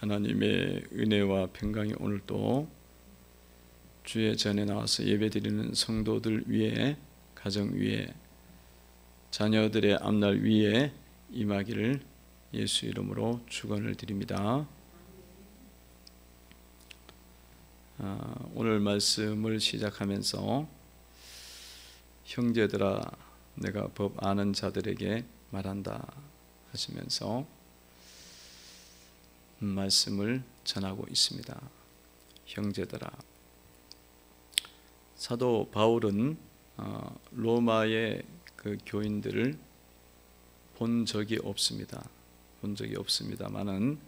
하나님의 은혜와 평강이 오늘도 주의 전에 나와서 예배드리는 성도들 위에, 가정 위에, 자녀들의 앞날 위에 임하기를 예수 이름으로 축원을 드립니다. 오늘 말씀을 시작하면서 형제들아 내가 법 아는 자들에게 말한다 하시면서 말씀을 전하고 있습니다. 형제들아, 사도 바울은 로마의 그 교인들을 본 적이 없습니다만은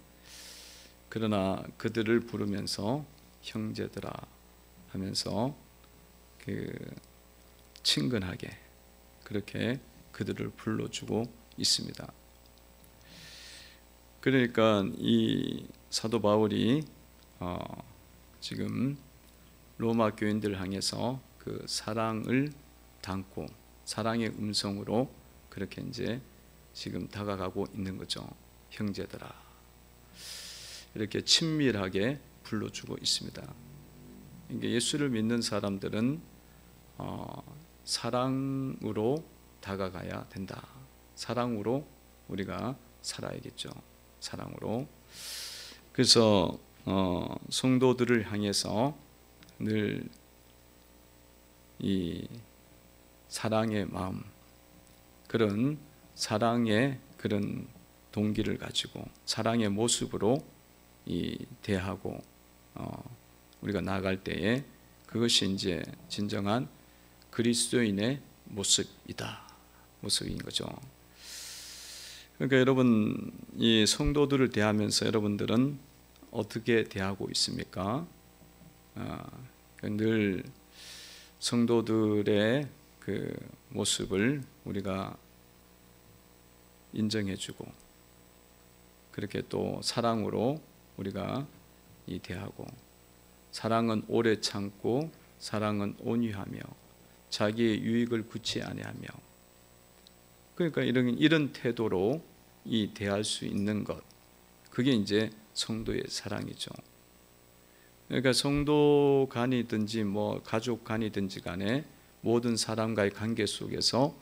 그러나 그들을 부르면서 형제들아 하면서 그 친근하게 그렇게 그들을 불러주고 있습니다. 그러니까 이 사도 바울이 지금 로마 교인들을 향해서 그 사랑을 담고 사랑의 음성으로 그렇게 이제 지금 다가가고 있는 거죠. 형제들아, 이렇게 친밀하게 불러주고 있습니다. 그러니까 예수를 믿는 사람들은 사랑으로 다가가야 된다. 사랑으로 우리가 살아야겠죠. 사랑으로. 그래서 성도들을 향해서 늘 이 사랑의 마음, 그런 사랑의 그런 동기를 가지고 사랑의 모습으로 대하고 우리가 나아갈 때에 그것이 이제 진정한 그리스도인의 모습인 거죠. 그러니까 여러분, 이 성도들을 대하면서 여러분들은 어떻게 대하고 있습니까? 늘 성도들의 그 모습을 우리가 인정해주고 그렇게 또 사랑으로 우리가 대하고, 사랑은 오래 참고 사랑은 온유하며 자기의 유익을 구치 아니하며, 그러니까 이런 태도로 대할 수 있는 것, 그게 이제 성도의 사랑이죠. 그러니까 성도 간이든지 뭐 가족 간이든지 간에 모든 사람과의 관계 속에서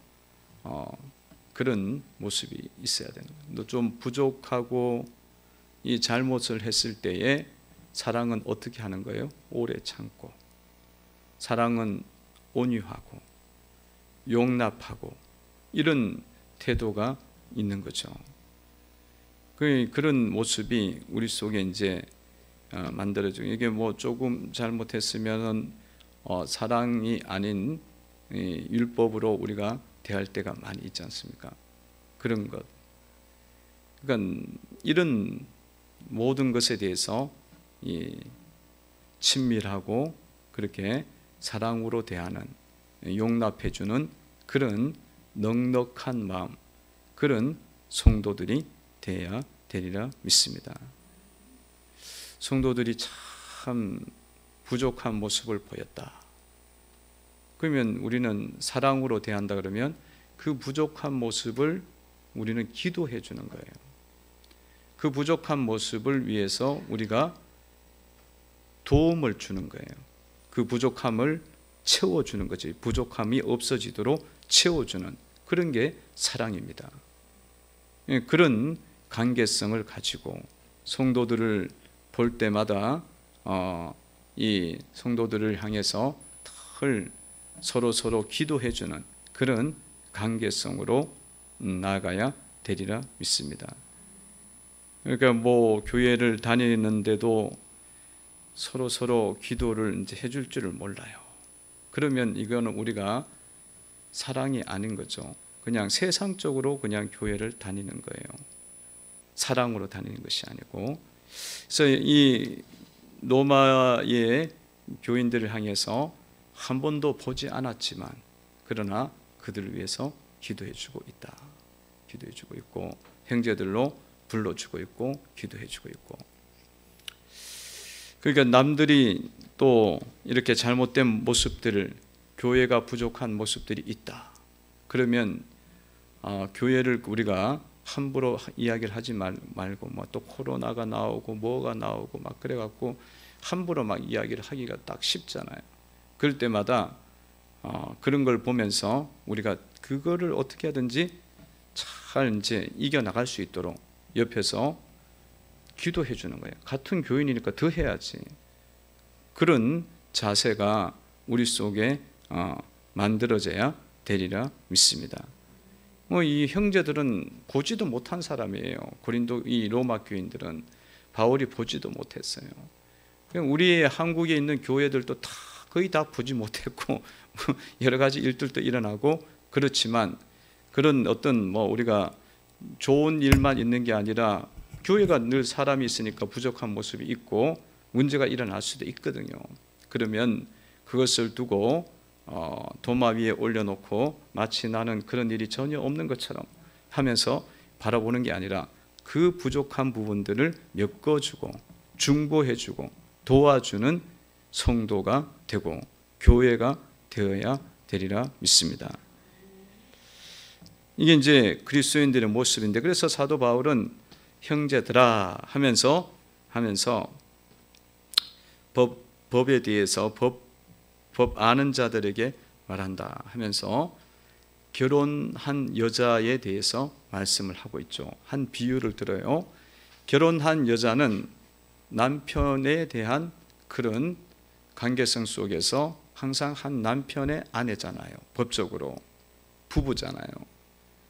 그런 모습이 있어야 되는 거예요. 좀 부족하고 이 잘못을 했을 때에 사랑은 어떻게 하는 거예요? 오래 참고, 사랑은 온유하고 용납하고, 이런 태도가 있는 거죠. 그런 모습이 우리 속에 이제 만들어지고, 이게 뭐 조금 잘못했으면은 사랑이 아닌 율법으로 우리가 대할 때가 많이 있지 않습니까? 그런 것. 그러니까 이런 모든 것에 대해서 친밀하고 그렇게 사랑으로 대하는, 용납해주는 그런 넉넉한 마음, 그런 성도들이 되어야 되리라 믿습니다. 성도들이 참 부족한 모습을 보였다. 그러면 우리는 사랑으로 대한다 그러면 그 부족한 모습을 우리는 기도해 주는 거예요. 그 부족한 모습을 위해서 우리가 도움을 주는 거예요. 그 부족함을 채워주는 거지. 부족함이 없어지도록 채워주는 그런 게 사랑입니다. 그런 관계성을 가지고 성도들을 볼 때마다 이 성도들을 향해서 늘 서로 기도해주는 그런 관계성으로 나아가야 되리라 믿습니다. 그러니까 뭐 교회를 다니는데도 서로 기도를 이제 해줄 줄을 몰라요. 그러면 이거는 우리가 사랑이 아닌 거죠. 그냥 세상적으로 그냥 교회를 다니는 거예요. 사랑으로 다니는 것이 아니고. 그래서 이 로마의 교인들을 향해서 한 번도 보지 않았지만 그러나 그들을 위해서 기도해주고 있다. 기도해주고 있고 형제들로 불러주고 있고 기도해주고 있고. 그러니까 남들이 또 이렇게 잘못된 모습들을, 교회가 부족한 모습들이 있다. 그러면 교회를 우리가 함부로 이야기를 하지 말고 뭐 또 코로나가 나오고 뭐가 나오고 막 그래갖고 함부로 막 이야기를 하기가 딱 쉽잖아요. 그럴 때마다 그런 걸 보면서 우리가 그거를 어떻게 하든지 잘 이제 이겨나갈 수 있도록 옆에서 기도해 주는 거예요. 같은 교인이니까 더 해야지. 그런 자세가 우리 속에 만들어져야 되리라 믿습니다. 이 형제들은 보지도 못한 사람이에요. 고린도 이 로마 교인들은 바울이 보지도 못했어요. 우리 한국에 있는 교회들도 거의 다 보지 못했고 여러 가지 일들도 일어나고 그렇지만 그런 어떤 우리가 좋은 일만 있는 게 아니라 교회가 늘 사람이 있으니까 부족한 모습이 있고 문제가 일어날 수도 있거든요. 그러면 그것을 두고 도마 위에 올려놓고 마치 나는 그런 일이 전혀 없는 것처럼 하면서 바라보는 게 아니라 그 부족한 부분들을 엮어주고 중보해주고 도와주는 성도가 되고 교회가 되어야 되리라 믿습니다. 이게 이제 그리스도인들의 모습인데, 그래서 사도 바울은 형제들아 하면서 법에 대해서 법 아는 자들에게 말한다 하면서 결혼한 여자에 대해서 말씀을 하고 있죠. 한 비유를 들어요. 결혼한 여자는 남편에 대한 그런 관계성 속에서 항상 한 남편의 아내잖아요. 법적으로 부부잖아요.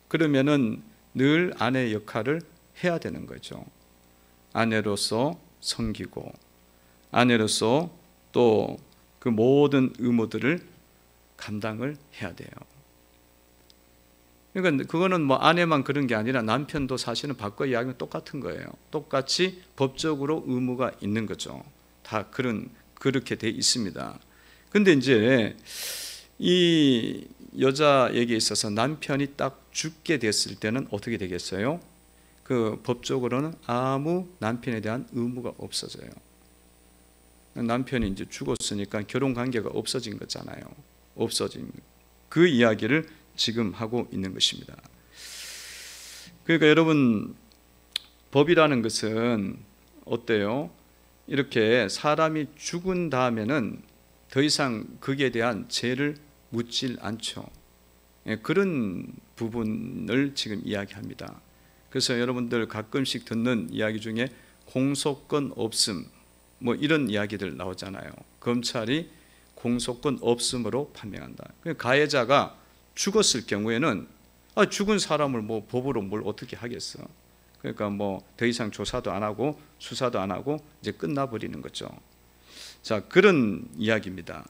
그러면은 늘 아내 역할을 해야 되는 거죠. 아내로서 섬기고 아내로서 또 그 모든 의무들을 감당을 해야 돼요. 그러니까 그거는 아내만 그런 게 아니라 남편도 사실은 바꿔 이야기하면 똑같은 거예요. 똑같이 법적으로 의무가 있는 거죠. 다 그렇게 돼 있습니다. 근데 이제 이 여자에게 있어서 남편이 딱 죽게 됐을 때는 어떻게 되겠어요? 그 법적으로는 아무 남편에 대한 의무가 없어져요. 남편이 이제 죽었으니까 결혼 관계가 없어진 거잖아요. 없어진 그 이야기를 지금 하고 있는 것입니다. 그러니까 여러분, 법이라는 것은 어때요? 이렇게 사람이 죽은 다음에는 더 이상 거기에 대한 죄를 묻질 않죠. 그런 부분을 지금 이야기합니다. 그래서 여러분들 가끔씩 듣는 이야기 중에 공소권 없음 이런 이야기들 나오잖아요. 검찰이 공소권 없음으로 판명한다. 가해자가 죽었을 경우에는 죽은 사람을 법으로 뭘 어떻게 하겠어. 그러니까 더 이상 조사도 안 하고 수사도 안 하고 이제 끝나버리는 거죠. 자, 그런 이야기입니다.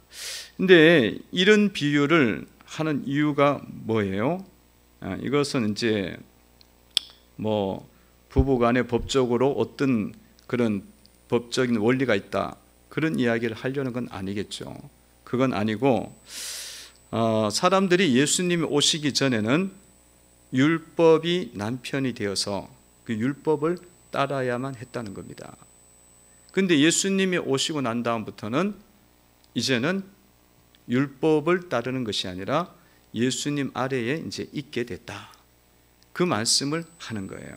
근데 이런 비유를 하는 이유가 뭐예요? 이것은 이제 부부간에 법적으로 어떤 그런 법적인 원리가 있다, 그런 이야기를 하려는 건 아니겠죠. 그건 아니고 사람들이 예수님이 오시기 전에는 율법이 남편이 되어서 그 율법을 따라야만 했다는 겁니다. 근데 예수님이 오시고 난 다음부터는 이제는 율법을 따르는 것이 아니라 예수님 아래에 이제 있게 됐다, 그 말씀을 하는 거예요.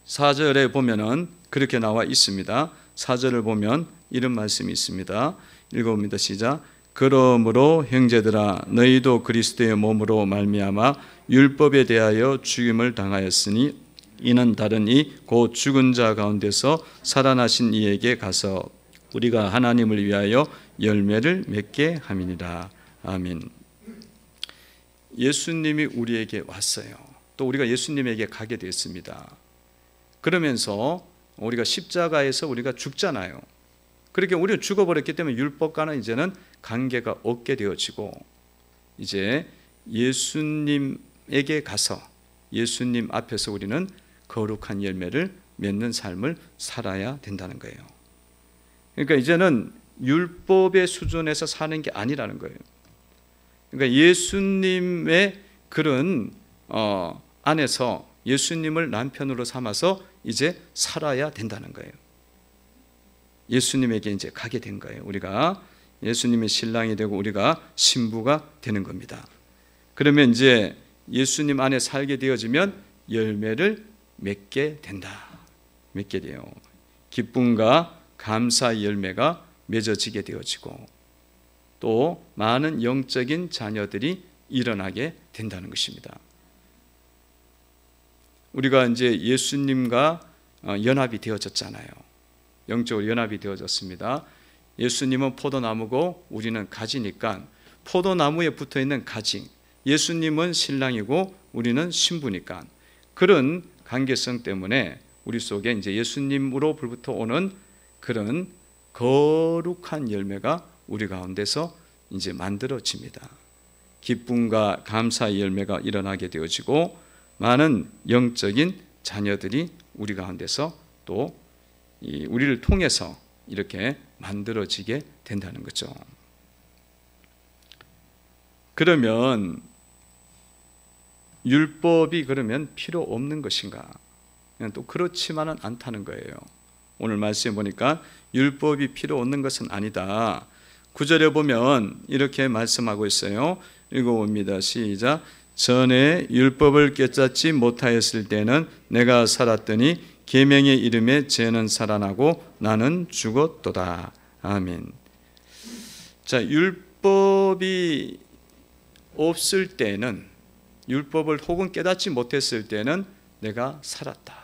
4절에 보면은 그렇게 나와 있습니다. 4절을 보면 이런 말씀이 있습니다. 읽어봅니다. 시작. 그러므로 형제들아, 너희도 그리스도의 몸으로 말미암아 율법에 대하여 죽임을 당하였으니 이는 다른 이 곧 죽은 자 가운데서 살아나신 이에게 가서 우리가 하나님을 위하여 열매를 맺게 함이니라. 아멘. 예수님이 우리에게 왔어요. 또 우리가 예수님에게 가게 됐습니다. 그러면서 우리가 십자가에서 우리가 죽잖아요. 그렇게 우리는 죽어버렸기 때문에 율법과는 이제는 관계가 없게 되어지고 이제 예수님에게 가서 예수님 앞에서 우리는 거룩한 열매를 맺는 삶을 살아야 된다는 거예요. 그러니까 이제는 율법의 수준에서 사는 게 아니라는 거예요. 그러니까 예수님의 그런 안에서 예수님을 남편으로 삼아서 이제 살아야 된다는 거예요. 예수님에게 이제 가게 된 거예요. 우리가 예수님의 신랑이 되고 우리가 신부가 되는 겁니다. 그러면 이제 예수님 안에 살게 되어지면 열매를 맺게 된다. 맺게 돼요. 기쁨과 감사의 열매가 맺어지게 되어지고 또 많은 영적인 자녀들이 일어나게 된다는 것입니다. 우리가 이제 예수님과 연합이 되어졌잖아요. 영적으로 연합이 되어졌습니다. 예수님은 포도나무고 우리는 가지니까 포도나무에 붙어 있는 가지, 예수님은 신랑이고 우리는 신부니까 그런 관계성 때문에 우리 속에 이제 예수님으로부터 오는 그런 거룩한 열매가 우리 가운데서 이제 만들어집니다. 기쁨과 감사의 열매가 일어나게 되어지고 많은 영적인 자녀들이 우리 가운데서 또 우리를 통해서 이렇게 만들어지게 된다는 거죠. 그러면 율법이 그러면 필요 없는 것인가? 또 그렇지만은 않다는 거예요. 오늘 말씀해 보니까 율법이 필요 없는 것은 아니다. 9절에 보면 이렇게 말씀하고 있어요. 읽어봅니다. 시작. 전에 율법을 깨닫지 못하였을 때는 내가 살았더니 계명의 이름에 죄는 살아나고 나는 죽었도다. 아멘. 자, 율법이 없을 때는, 율법을 혹은 깨닫지 못했을 때는 내가 살았다.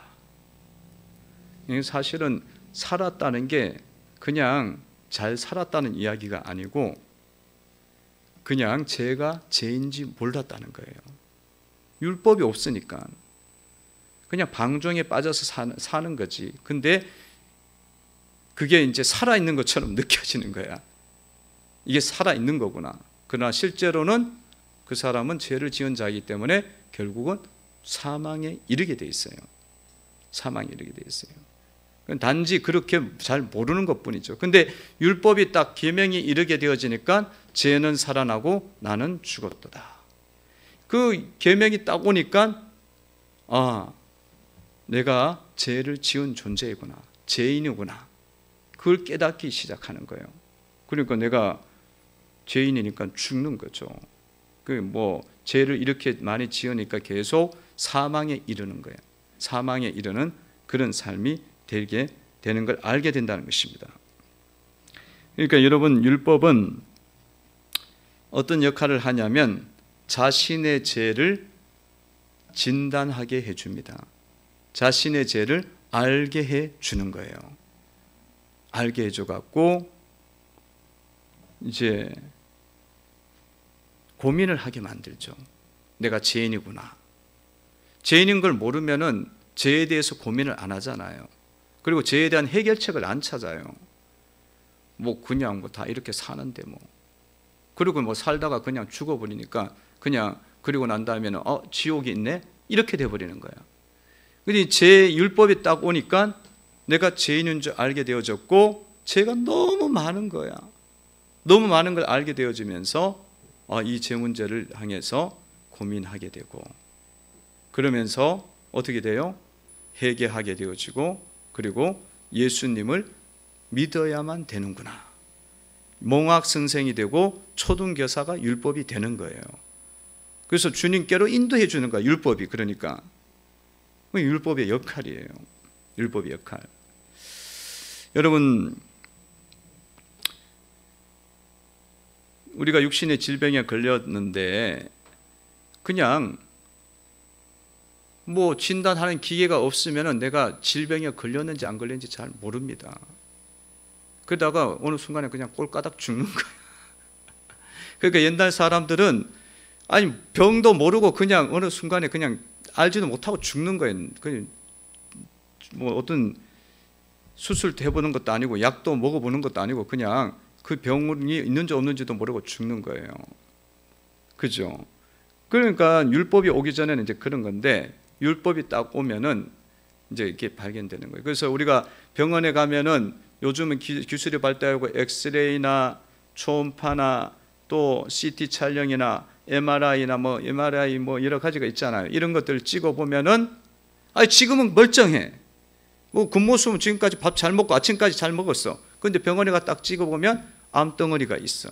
사실은 살았다는 게 그냥 잘 살았다는 이야기가 아니고 그냥 제가 죄인지 몰랐다는 거예요. 율법이 없으니까 그냥 방종에 빠져서 사는 거지. 근데 그게 이제 살아있는 것처럼 느껴지는 거야. 이게 살아있는 거구나. 그러나 실제로는 그 사람은 죄를 지은 자이기 때문에 결국은 사망에 이르게 돼 있어요. 사망에 이르게 돼 있어요. 단지 그렇게 잘 모르는 것뿐이죠. 근데 율법이 딱 계명이 이르게 되어지니까 죄는 살아나고 나는 죽었도다. 그 계명이 딱 오니까 내가 죄를 지은 존재이구나, 죄인이구나, 그걸 깨닫기 시작하는 거예요. 그러니까 내가 죄인이니까 죽는 거죠. 죄를 이렇게 많이 지으니까 계속 사망에 이르는 거예요. 사망에 이르는 그런 삶이 되게 되는 걸 알게 된다는 것입니다. 그러니까 여러분, 율법은 어떤 역할을 하냐면 자신의 죄를 진단하게 해줍니다. 자신의 죄를 알게 해주는 거예요. 알게 해줘갖고 이제 고민을 하게 만들죠. 내가 죄인이구나. 죄인인 걸 모르면은 죄에 대해서 고민을 안 하잖아요. 그리고 죄에 대한 해결책을 안 찾아요. 그냥 다 이렇게 사는데 그리고 살다가 그냥 죽어버리니까 그냥 그리고 난 다음에는 지옥이 있네? 이렇게 돼버리는 거야. 근데 죄 율법이 딱 오니까 내가 죄인인 줄 알게 되어졌고 죄가 너무 많은 거야. 너무 많은 걸 알게 되어지면서 이 죄 문제를 향해서 고민하게 되고 그러면서 어떻게 돼요? 회개하게 되어지고 그리고 예수님을 믿어야만 되는구나. 몽학 선생이 되고 초등교사가 율법이 되는 거예요. 그래서 주님께로 인도해 주는 거야. 율법이. 그러니까 율법의 역할이에요. 율법의 역할. 여러분, 우리가 육신의 질병에 걸렸는데 그냥 진단하는 기계가 없으면 내가 질병에 걸렸는지 안 걸렸는지 잘 모릅니다. 그러다가 어느 순간에 그냥 꼴까닥 죽는 거예요. 그러니까 옛날 사람들은 병도 모르고 그냥 어느 순간에 그냥 알지도 못하고 죽는 거예요. 어떤 수술도 해보는 것도 아니고 약도 먹어보는 것도 아니고 그냥 그 병이 있는지 없는지도 모르고 죽는 거예요. 그죠? 그러니까 율법이 오기 전에는 이제 그런 건데 율법이 딱 오면은 이제 이렇게 발견되는 거예요. 그래서 우리가 병원에 가면은 요즘은 기술이 발달하고 엑스레이나 초음파나 또 CT 촬영이나 MRI나 MRI 여러 가지가 있잖아요. 이런 것들을 찍어 보면은 지금은 멀쩡해. 겉모습은 지금까지 밥 잘 먹고 아침까지 잘 먹었어. 그런데 병원에 가 딱 찍어 보면 암덩어리가 있어.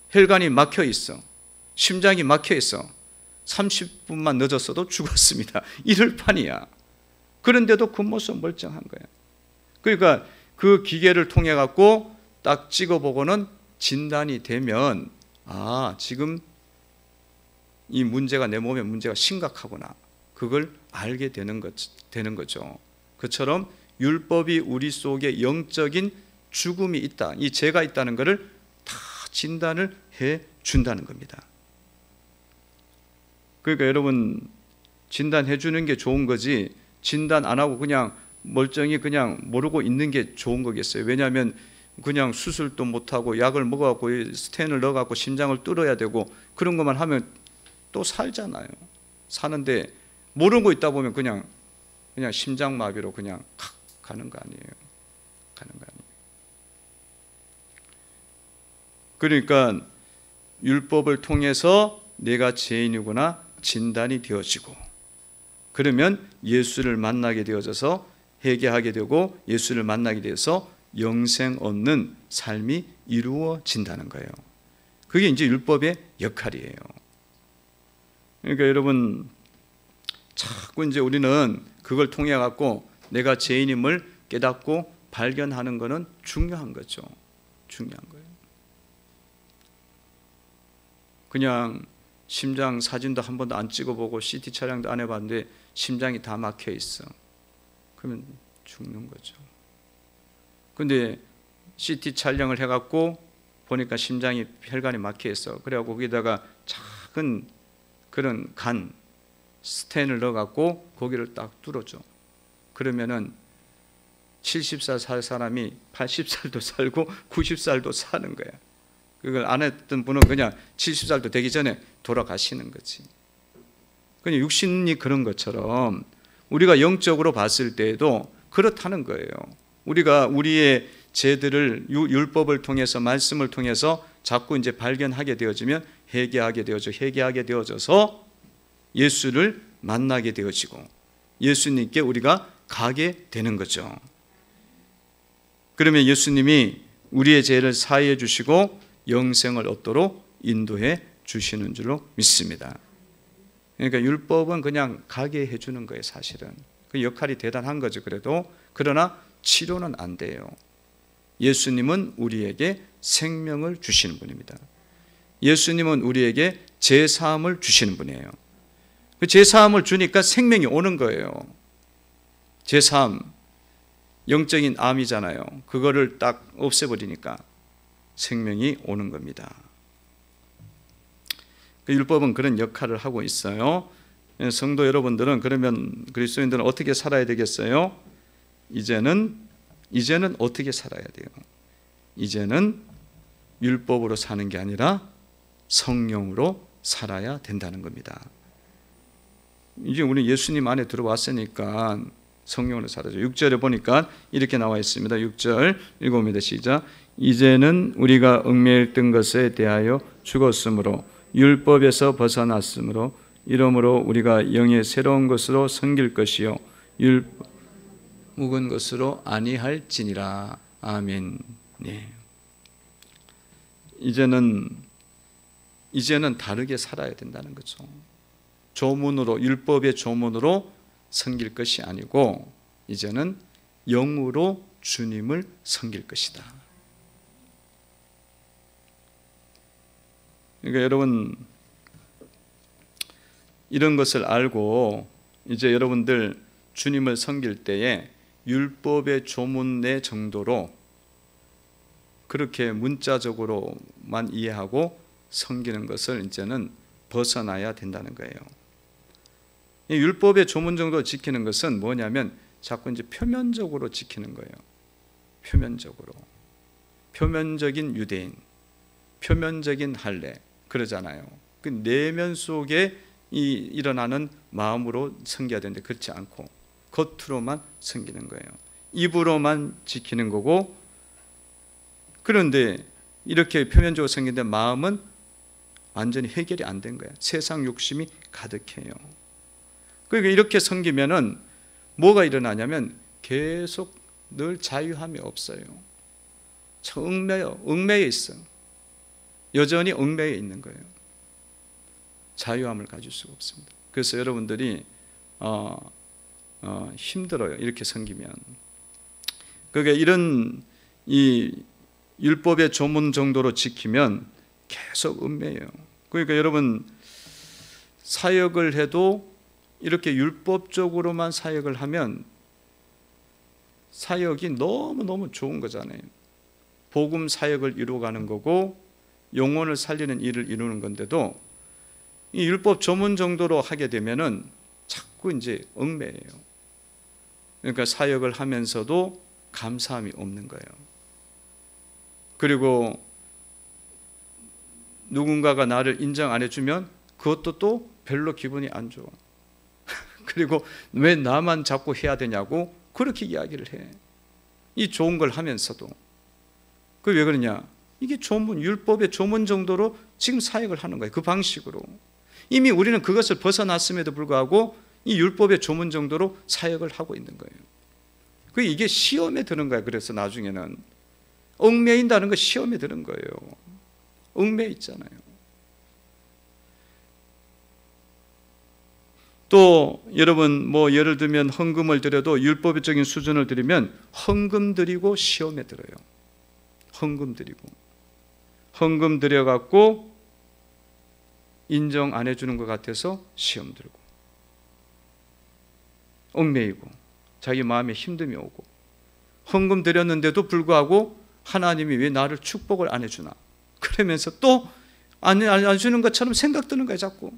혈관이 막혀 있어. 심장이 막혀 있어. 30분만 늦었어도 죽었습니다. 이럴 판이야. 그런데도 겉모습 멀쩡한 거야. 그러니까 그 기계를 통해 갖고 딱 찍어보고는 진단이 되면 지금 이 문제가 내 몸의 문제가 심각하구나. 그걸 알게 되는 거죠. 그처럼 율법이 우리 속에 영적인 죽음이 있다, 이 죄가 있다는 것을 다 진단을 해 준다는 겁니다. 그러니까 여러분, 진단해 주는 게 좋은 거지 진단 안 하고 그냥 멀쩡히 그냥 모르고 있는 게 좋은 거겠어요? 왜냐하면 그냥 수술도 못하고 약을 먹어갖고 스텐을 넣어갖고 심장을 뚫어야 되고 그런 것만 하면 또 살잖아요. 사는데 모르고 있다 보면 그냥 심장마비로 그냥 가는 거 아니에요. 그러니까 율법을 통해서 내가 죄인이구나 진단이 되어지고, 그러면 예수를 만나게 되어져서 회개하게 되고 예수를 만나게 돼서 영생 얻는 삶이 이루어진다는 거예요. 그게 이제 율법의 역할이에요. 그러니까 여러분, 자꾸 이제 우리는 그걸 통해 갖고 내가 죄인임을 깨닫고 발견하는 것은 중요한 거죠. 중요한 거예요. 그냥 심장 사진도 한 번도 안 찍어보고 CT 촬영도 안 해봤는데 심장이 다 막혀 있어. 그러면 죽는 거죠. 근데 CT 촬영을 해갖고 보니까 심장이 혈관이 막혀 있어. 그래갖고 거기다가 작은 그런 간 스텐을 넣어갖고 거기를 딱 뚫어줘. 그러면은 70살 살 사람이 80살도 살고 90살도 사는 거야. 그걸 안 했던 분은 그냥 70살도 되기 전에 돌아가시는 거지. 그냥 육신이 그런 것처럼 우리가 영적으로 봤을 때에도 그렇다는 거예요. 우리가 우리의 죄들을 율법을 통해서, 말씀을 통해서 자꾸 이제 발견하게 되어지면 회개하게 되어져서 예수를 만나게 되어지고 예수님께 우리가 가게 되는 거죠. 그러면 예수님이 우리의 죄를 사하여 주시고 영생을 얻도록 인도해 주시는 줄로 믿습니다. 그러니까 율법은 그냥 가게 해주는 거예요. 사실은 그 역할이 대단한 거죠. 그러나 치료는 안 돼요. 예수님은 우리에게 생명을 주시는 분입니다. 예수님은 우리에게 죄사함을 주시는 분이에요. 그 죄사함을 주니까 생명이 오는 거예요. 죄사함, 영적인 암이잖아요. 그거를 딱 없애버리니까 생명이 오는 겁니다. 그 율법은 그런 역할을 하고 있어요. 성도 여러분들은 그러면 그리스도인들은 어떻게 살아야 되겠어요? 이제는 어떻게 살아야 돼요? 이제는 율법으로 사는 게 아니라 성령으로 살아야 된다는 겁니다. 이제 우리 예수님 안에 들어왔으니까 성령으로 살아야죠. 6절에 보니까 이렇게 나와 있습니다. 6절 읽어봅니다. 시작. 이제는 우리가 얽매였던 것에 대하여 죽었으므로 율법에서 벗어났으므로 이러므로 우리가 영의 새로운 것으로 섬길 것이요 율법 묵은 것으로 아니할지니라. 아멘. 네. 이제는 다르게 살아야 된다는 거죠. 조문으로, 율법의 조문으로 섬길 것이 아니고 이제는 영으로 주님을 섬길 것이다. 그러니까 여러분, 이런 것을 알고 이제 여러분들 주님을 섬길 때에 율법의 조문의 정도로 그렇게 문자적으로만 이해하고 섬기는 것을 이제는 벗어나야 된다는 거예요. 이 율법의 조문 정도 지키는 것은 뭐냐면 자꾸 이제 표면적으로 지키는 거예요. 표면적인 유대인, 표면적인 할례 그러잖아요. 그 내면 속에 일어나는 마음으로 섬겨야 되는데 그렇지 않고 겉으로만 섬기는 거예요. 입으로만 지키는 거고, 그런데 이렇게 표면적으로 섬기는데 마음은 완전히 해결이 안 된 거예요. 세상 욕심이 가득해요. 그러니까 이렇게 섬기면은 뭐가 일어나냐면 계속 늘 자유함이 없어요. 얽매여 있어요. 여전히 얽매여 있는 거예요. 자유함을 가질 수가 없습니다. 그래서 여러분들이 힘들어요. 이렇게 섬기면. 그러니까 이런 이 율법의 조문 정도로 지키면 계속 얽매여요. 그러니까 여러분 사역을 해도 이렇게 율법적으로만 사역을 하면 사역이 너무너무 좋은 거잖아요. 복음 사역을 이루어가는 거고 영혼을 살리는 일을 이루는 건데도 이 율법 조문 정도로 하게 되면은 자꾸 이제 얽매여요. 그러니까 사역을 하면서도 감사함이 없는 거예요. 그리고 누군가가 나를 인정 안 해주면 그것도 또 별로 기분이 안 좋아. 그리고 왜 나만 자꾸 해야 되냐고 그렇게 이야기를 해. 이 좋은 걸 하면서도. 그게 왜 그러냐? 이게 조문, 율법의 조문 정도로 지금 사역을 하는 거예요. 그 방식으로. 이미 우리는 그것을 벗어났음에도 불구하고 이 율법의 조문 정도로 사역을 하고 있는 거예요. 이게 시험에 드는 거예요. 그래서 나중에는 얽매인다는 거 시험에 드는 거예요. 얽매여 있잖아요. 또 여러분 뭐 예를 들면 헌금을 드려도 율법적인 수준을 드리면 헌금 드리고 시험에 들어요. 헌금 드리고 헌금 드려갖고 인정 안 해주는 것 같아서 시험 들고 얽매이고 자기 마음에 힘듦이 오고 헌금 드렸는데도 불구하고 하나님이 왜 나를 축복을 안 해주나 그러면서 또 안 주는 것처럼 생각 드는 거예요. 자꾸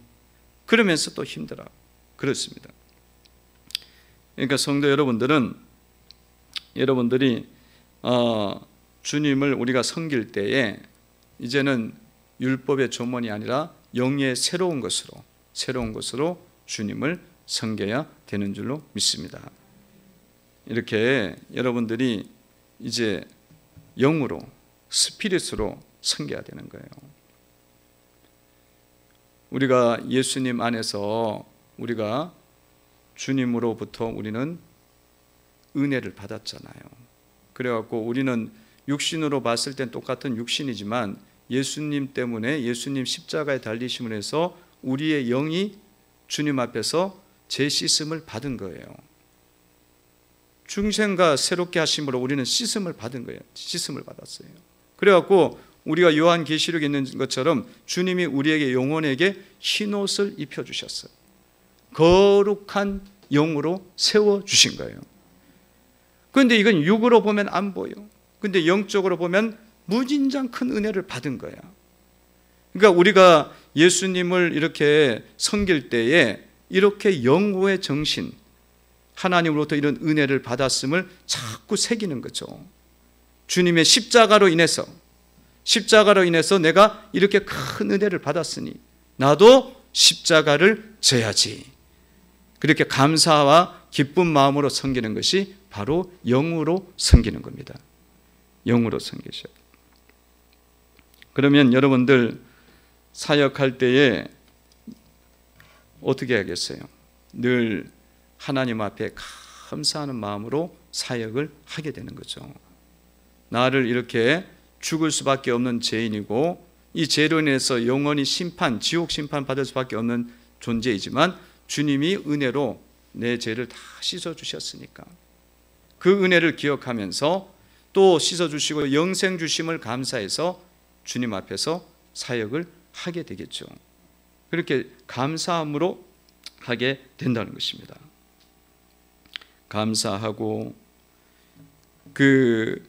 그러면서 또 힘들어. 그렇습니다. 그러니까 성도 여러분들이 주님을 우리가 섬길 때에 이제는 율법의 조문이 아니라 영의 새로운 것으로 주님을 섬겨야 되는 줄로 믿습니다. 이렇게 여러분들이 이제 영으로 스피릿으로 섬겨야 되는 거예요. 우리가 예수님 안에서 우리가 주님으로부터 우리는 은혜를 받았잖아요. 그래갖고 우리는 육신으로 봤을 땐 똑같은 육신이지만 예수님 때문에 예수님 십자가에 달리심을 해서 우리의 영이 주님 앞에서 재씻음을 받은 거예요. 중생과 새롭게 하심으로 우리는 씻음을 받은 거예요. 씻음을 받았어요. 그래갖고 우리가 요한계시록에 있는 것처럼 주님이 우리에게 영혼에게 흰옷을 입혀주셨어요. 거룩한 영으로 세워주신 거예요. 그런데 이건 육으로 보면 안 보여. 근데 영적으로 보면 무진장 큰 은혜를 받은 거야. 그러니까 우리가 예수님을 이렇게 섬길 때에 이렇게 영혼의 정신, 하나님으로부터 이런 은혜를 받았음을 자꾸 새기는 거죠. 주님의 십자가로 인해서 내가 이렇게 큰 은혜를 받았으니 나도 십자가를 져야지. 그렇게 감사와 기쁜 마음으로 섬기는 것이 바로 영으로 섬기는 겁니다. 영으로 섬기셔야 돼요. 그러면 여러분들 사역할 때에 어떻게 하겠어요? 늘 하나님 앞에 감사하는 마음으로 사역을 하게 되는 거죠. 나를 이렇게 죽을 수밖에 없는 죄인이고 이 죄로 인해서 영원히 지옥 심판 받을 수밖에 없는 존재이지만 주님이 은혜로 내 죄를 다 씻어주셨으니까 그 은혜를 기억하면서 또 씻어주시고 영생 주심을 감사해서 주님 앞에서 사역을 하게 되겠죠. 그렇게 감사함으로 하게 된다는 것입니다. 감사하고 그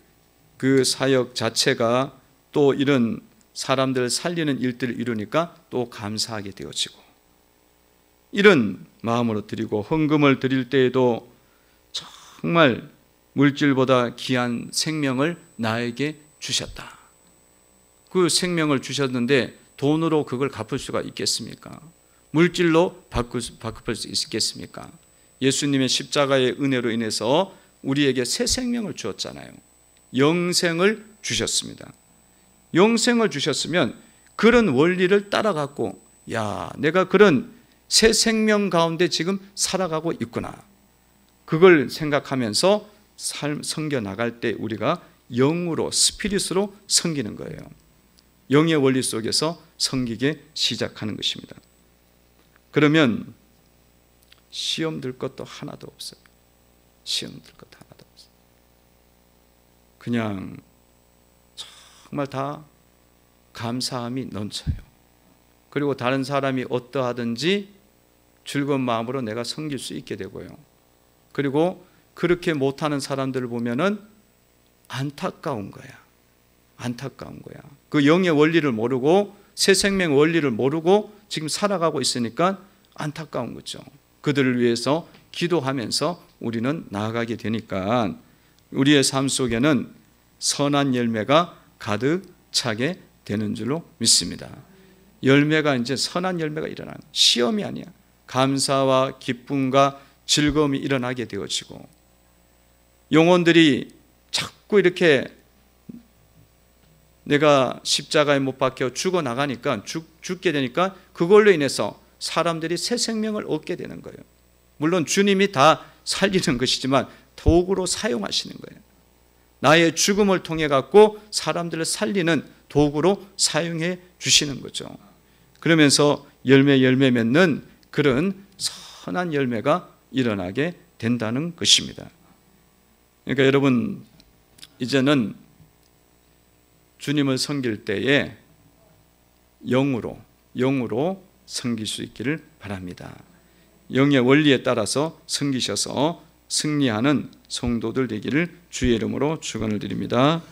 사역 자체가 또 이런 사람들을 살리는 일들을 이루니까 또 감사하게 되어지고 이런 마음으로 드리고 헌금을 드릴 때에도 정말 물질보다 귀한 생명을 나에게 주셨다. 그 생명을 주셨는데 돈으로 그걸 갚을 수가 있겠습니까? 물질로 바꿀 수 있겠습니까? 예수님의 십자가의 은혜로 인해서 우리에게 새 생명을 주었잖아요. 영생을 주셨습니다. 영생을 주셨으면 그런 원리를 따라갖고 내가 그런 새 생명 가운데 지금 살아가고 있구나. 그걸 생각하면서 섬겨 나갈 때 우리가 영으로 스피릿으로 섬기는 거예요. 영의 원리 속에서 섬기게 시작하는 것입니다. 그러면 시험 들 것도 하나도 없어요. 시험 들 것도 하나도 없어요. 그냥 정말 다 감사함이 넘쳐요. 그리고 다른 사람이 어떠하든지 즐거운 마음으로 내가 섬길 수 있게 되고요. 그리고 그렇게 못하는 사람들을 보면은 안타까운 거야. 안타까운 거야. 그 영의 원리를 모르고 새 생명 원리를 모르고 지금 살아가고 있으니까 안타까운 거죠. 그들을 위해서 기도하면서 우리는 나아가게 되니까 우리의 삶 속에는 선한 열매가 가득 차게 되는 줄로 믿습니다. 열매가 이제 선한 열매가 일어나는 시험이 아니야. 감사와 기쁨과 즐거움이 일어나게 되어지고 영혼들이 자꾸 이렇게 내가 십자가에 못 박혀 죽어나가니까 죽게 되니까 그걸로 인해서 사람들이 새 생명을 얻게 되는 거예요. 물론 주님이 다 살리는 것이지만 도구로 사용하시는 거예요. 나의 죽음을 통해 갖고 사람들을 살리는 도구로 사용해 주시는 거죠. 그러면서 열매 맺는 그런 선한 열매가 일어나게 된다는 것입니다. 그러니까 여러분 이제는 주님을 섬길 때에 영으로 섬길 수 있기를 바랍니다. 영의 원리에 따라서 섬기셔서 승리하는 성도들 되기를 주의 이름으로 축원을 드립니다.